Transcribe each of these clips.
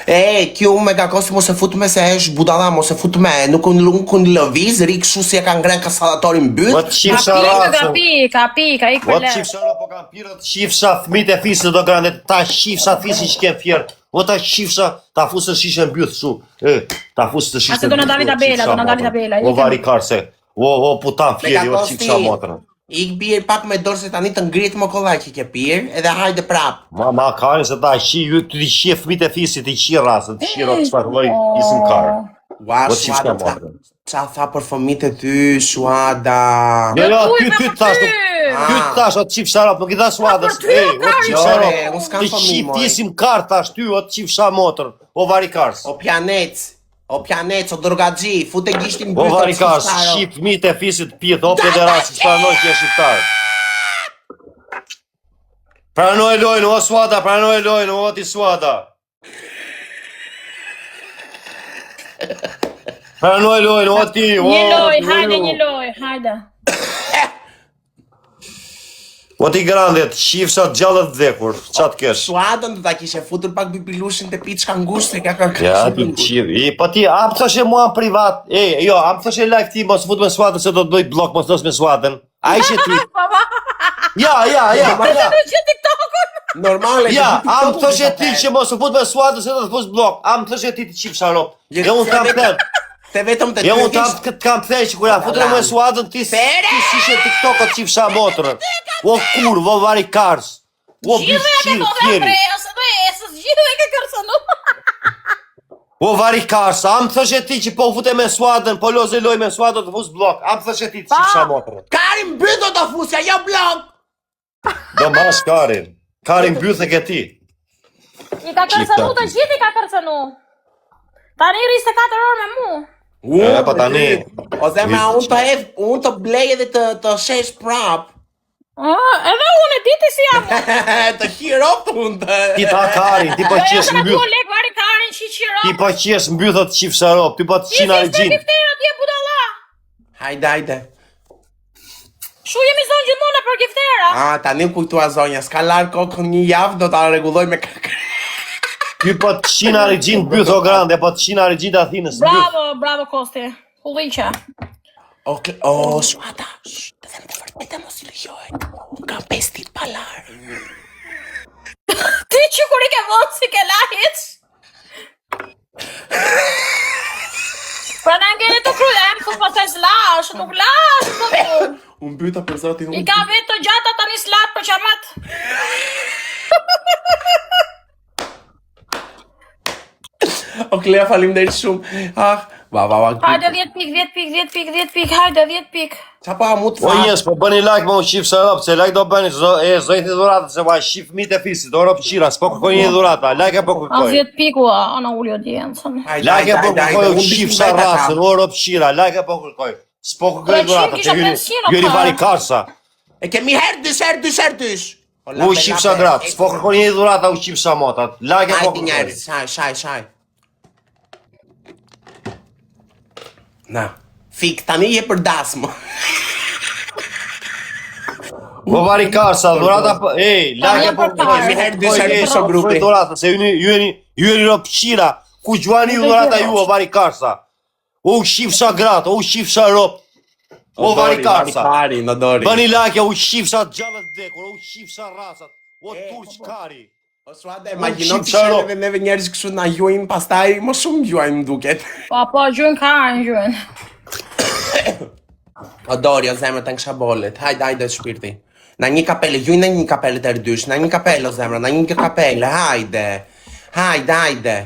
Kjo me ka kosi mos e fut me se esh budalla, mos e fut me, nuk unë lëviz, ri kështu si e ka ngren kasallatorin byt. Ka pika, i Ot qifsha po kam pirët qifsha fmit e fisë do grande, ta qifsha fisi që kem fjerë. O ta qifsha, ta fusë të shishe mbyth shu. Ta fusë të shishe mbyth. Do na davi tabela. O vari karse. O putan fjeri, o qifsha motrën. Ik birë pak me dorë se tani të ngrit më kollaj që ke pirë, edhe hajde prap. Ma kari se ta qi, ju të qi fmit e fisi, të qi rasë, të qi rokë çfarë lloj isën karë. Ua, Shuada, qa tha për fëmit e ty, Shuada? Jo, ty tash, ty tash, o të qifsha rap, nuk i tha Shuadës, o të qifsha rap, të qi fisim karë tash ty, o të qifsha motrën, o vari kars. O pjanec, o drogaxhi, fute gishtin O vari kars, shqip fmit e fisit pjet, o pederasi, s'pranoj që e shqiptar. Pranoj lojnë, o Shuada, pranoj lojnë, o ti Shuada. Pranoj lojnë, o ti, o... Një loj, hajde. O ti grandet, qifsha gjallët dhekur, qatë kesh? Shuadën do ta kishe futur pak bipilushin të pitë shka ngushtë, ka kërkëshin. Ja, ti qivë, po ti, am thoshe mua në privat, am thoshe live ti, mos fut me Shuadën se do të dojt blok, mos nos me Shuadën. A ishe ti? Ja. Normale. Ja, am thoshe ti që mos fut me Shuadën se do të fus blok, am thoshe ti të qifsha rop. Ja, unë kam them. Te vetëm të ja, unë kam them që kur ja futur me Shuadën ti shishe TikTok o qifsha motrën. O kur, vo vari kars. O bishqirë, fjeri. O vari kars, am thoshe ti që po fute me Shuadën, po loze loj me Shuadën të fus blok. Am thoshe ti të qifsha motrën. Karin byt do të fusja, jo blok. Do mash Karin. Karin byt e ke ti. I ka kërcënu të gjithi ka kërcënu. Tani 24 orë me mu. Pa tani. O zemra, unë të blej edhe të shesh prap. Edhe unë e diti si jam. Të hirop të unë të... Ti ta Karin, ti po qesh mbyth. Edhe lek vari Karin që qirop. Ti po qesh mbythot qifsha rop, ti po të qina regjin. Ti gifterat je budalla. Hajde. Shu jemi zonë gjithmona për giftera. Tani kujtua zonja, s'ka larë kokën një javë, do t'a regulloj me kakë. Ti po të qina regjin mbyth o grande, po të qina regjin të Athinës mbyth. Bravo Kosti, hulliqa. O, Shuada, të them të vërtetë mos i lëjojnë, unë kam 5 ditë pa larë. Ti që kur i ke vonë si ke lahit? Pra në ngeni të kryem, të pasaj slash, nuk lash, të thunë. Unë byta për zotin unë. I ka vetë të gjata të një slatë për qamat. O, Klea, falim dhe shumë. Hajde 10 pik, hajde 10 pik. Qa pa mu të fa? O jes, po bëni like më u qifë rop, se like do bëni, zojtë një dhurata, se vaj shif mit e fisit, do ropë qira, s'po kërkoj një dhurata, like e po kërkoj. 10 pik ua, ana ullio djenë. Like e po kërkoj u qifë rasën, o ropë qira, like e po kërkoj. S'po kërkoj dhurata, se juri vari karsa. E kemi herdysh. U qifë gratë, s'po kërkoj një dhurata u qifë motat, like e po kërkoj. Shaj. Na, fik, tani je për dasmë. Po vari karsa, dhurata, like e po kërkoj. Mi herdysh o grupi. Dhurata, se ju jeni ropë qira, ku gjuani dhurata ju o vari karsa. U qifë gratë, u qifë ropë. O vari karsa. Bëni like, u qifë gjallët dekur, u qifë rasat. O turq kari. O Shuada, imaginon të shenë dhe neve njerës kështu na juajnë, pastaj më shumë juajnë më duket. Po, gjujnë Karin, gjujnë. O Dori, o zemrë të në kësha bolet, hajde shpirti. Na një kapele, juajnë na një kapele të erdysh, na një kapele o zemrë, na një kapele, hajde. Hajde.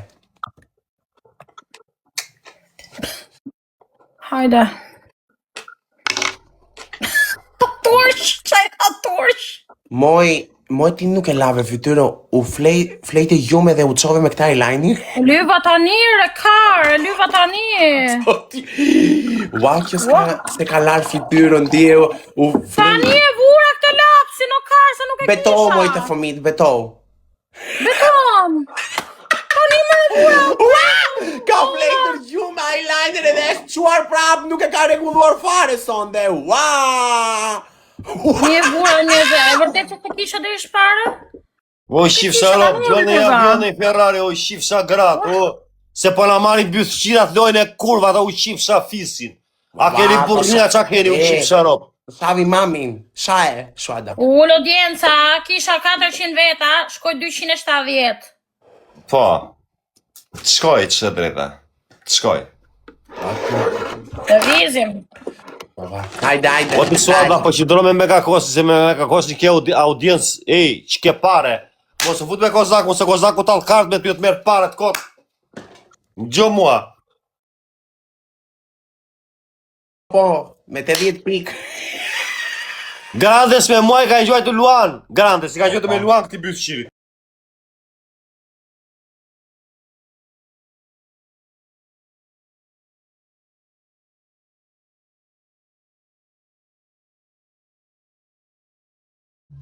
Torsh. Moj ti nuk e lave fytyrë, u flejte jume dhe u qove me këta e lajni? Lyva tani, rekar, lyva tani. Ua, kjo se ka larë fytyrën, dje, u flejte. Tani e vura këtë lapë, si në karë, se nuk e kisha. Betoh, moj të fëmit, betoh. Beton. Tani me vura. Ua, ka flejtër jume eyeliner edhe është quar prap, nuk e ka regulluar fare sonde, ua. Një vura një dhe, e vërtet që të kisha dhe i shpare? O shifsha rob, gjoni Ferrari, o shifsha grat, o se po na marrin bythqirat lojnë e kurvat, o shifsha fisin. A keni burrnia qa keni, o shifsha rob? Shavi mamin, shaje, shuada. Ullë audienca, kisha 400 veta, shkoj 270. Po, të shkoj që drejta, të shkoj. Të vizim. Hajde. O të suada, po që dro me Megakosi, se me Megakosi ke audiencë, ej, që ke pare. Mos e fut me Kozaku, se Kozaku talë kartë me të pjotë merë pare të kotë. Gjo mua. Po, me 80 pikë. Grandes me mua i ka njojtë Luan. Grandes, i ka njojtë me Luan këti bëjtë qiri.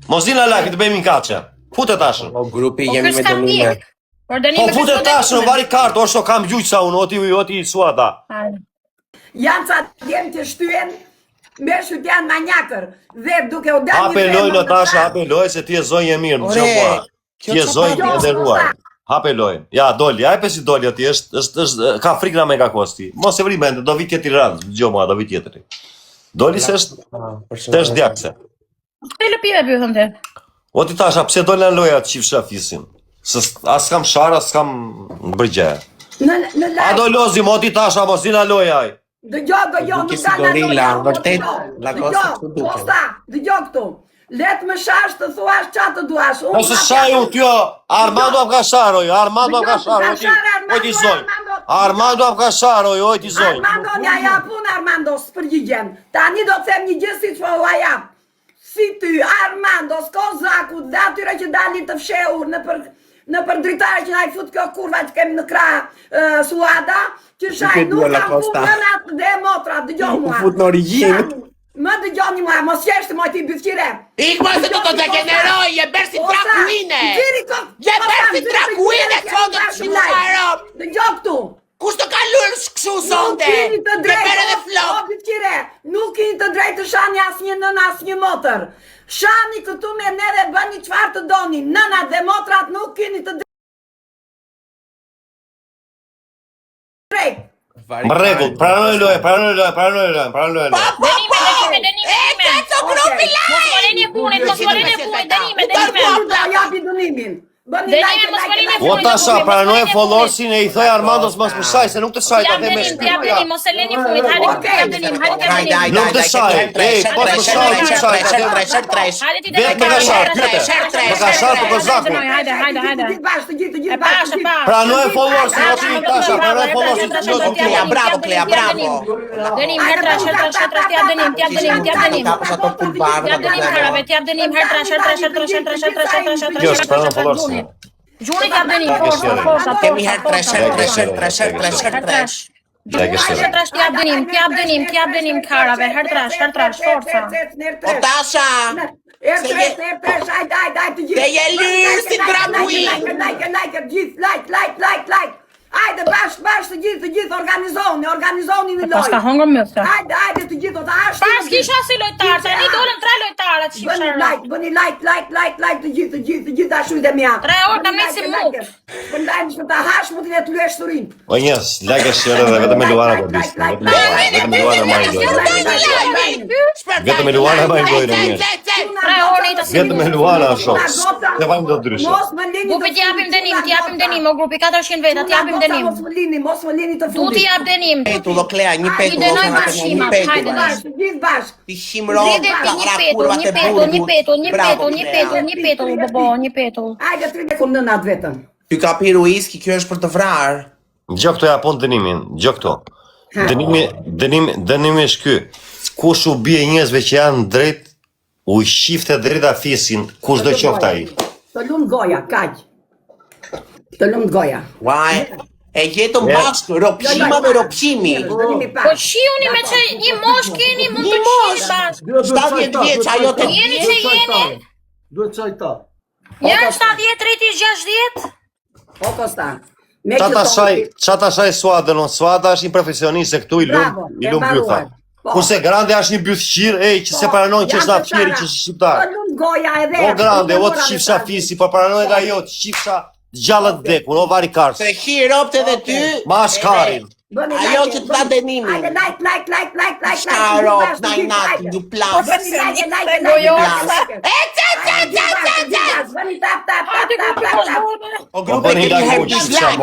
Mos dina laki të bëjmë një kache. Fute tashën. O grupi Po jemi kërës me kam dënime. pjek. Po fute tashën, vari kartë, orë kam gjujtë sa unë, oti i suada. Janë ca djemë të shtyen, me shtyjen manjakër, dhe duke u dalë Hape lojnë në tasha, hape lojnë, se ti e zonjë e mirë, më që mua. Ti e zonjë e deruar. Hape lojnë. Ja, doli, ajpe si doli ati, ka frikë nga Megakosti. Mos e vri mende, do vit tjetëri randë, gjo mua, do vit tjetëri. Doli se është djakse. Të lëpive për thëmë të. O ti tasha, pse doli në loja të qifë shafisin? As kam shara, as kam bërgje. Në A do lozim, o ti tasha, mos di në loja aj. Dëgjo, nuk si ka gorila, vërtet, la kosta të duke. Posta, dëgjo këtu. Letë më shash të thuash qa të duash. Po se shaju t'jo, Armando Afkasharoj, Armando Afkasharoj, o ti zonjë. Armando Afkasharoj, o ti zonjë. Armando nja japun, Armando së përgjigjen. Tani do të them një gjë si që po ua jap. Si ty, Armando, s'ko Zaku, dhe atyre që dalin të fshehur në për dritarë që na i fut kjo kurva që kemi në krah Suada, që shaj nuk kam fut në natë dhe motra, dëgjo mua. Fut në origjinë. Më dëgjoni mua, mos qeshtë moj ti byfqire. Ik mos se do të degeneroj, je bersi drakuine. Je bersi drakuine, që do të shmarop. Dëgjo këtu. Kush të ka lurë këshu sonde? Me bere dhe flok. Nuk kini të drejtë të shani as një nën as një motër. Shani këtu me ne dhe bëni qfar të doni. Nënat dhe motrat nuk kini të drejtë. Më regull, pranoj loje. Dënime. Të grupi Mos valen e punit, dënime. Japi dënimin. Dënime, mos valen e punit. O tasha, pranoj folorsin e i thoj Armandos mos më shaj, se nuk të shaj ta dhe me T'jap dënim, mos e leni punit, hajde dënim. Nuk të shaj, po të shaj, të shaj, Hajde ti Vetë me ka shar, me ka shar për Kozaku. Hajde. Pranoj folorsin, o ti tasha, pranoj folorsin të qëtë Klea, bravo, Klea, bravo. Dënim, hertrash, t'jap dënim. T'jap dënim, karave, t'jap dënim, hertrash. Kjo është pranoj folorsin. Gjuni t'jap dënim, forsa. Kemi hertrash. Hertrash t'jap dënim, karave, hertrash, forsa. O tasha. Te je lyrë si drakuin. Like. Hajde, bashkë të gjithë, organizoni në Pas ka lojë. hongër mëfta. Hajde të gjithë, të ashtë. Pas kisha si lojtarë, tani dolën 3 lojtarët që Bëni like të gjithë, ashtu dhe mja. 3 orë kam nisi muk. Bëndajnë që të hash, mu t'le të luesh të rinë. O njës, like e shërë dhe vetëm e Luana për disë. Vetëm e Luana ma i dojnë. Vetëm e Luana ma i dojnë njës. 3 orë i të si Vetëm e Luana shok. Te vajmë do të dryshe. Grupi t'japim dënim, o grupi 400 veta, t'japim dënim. Mos më lini të Du fundit. t'jap dënim. Petullo, Klea, një I petullo. dënoj bashkima, hajde në. Gjithë bashkë. Ti shimron, Një petull. Hajde, 3 sekundë në atë vetën. Ty ka piru iski, kjo është për të vrarë. Gjo këto ja pon dënimin, gjo këto. Dënimi është ky. Kush u bie njerëzve që janë drejt, u shifte drejta fisin, kush do qofta ai. Të lumë goja, kaq. Të lumë goja. Uaj, e jetëm bashkë, ropshima me ropshimi. Dënimi Po pak. shiuni me që një mosh keni, mund të qini bashkë. 70 vjeç, ajo të Jeni që jeni, Duhet çaj ta. janë 70, 30, 60. O Kosta. Qata shaj suadën, suada është një profesionist se këtu i lum bytha. Kurse Grande është një bythqir, që se paranojnë që është na fjeri që është shqiptar. Po lund goja edhe. O Grande, o të shifsha fisi, po paranojnë nga jo të shifsha gjallët vdekur, o vari Kars. Se hi ropte dhe ty. Ma shkarin. Ajo që të dha denimin. Hajde, like. Shka rop, nat, du plas. Bëni like. Bëni tap. O grupe Bëni keni like, herë o dislike. shifsha,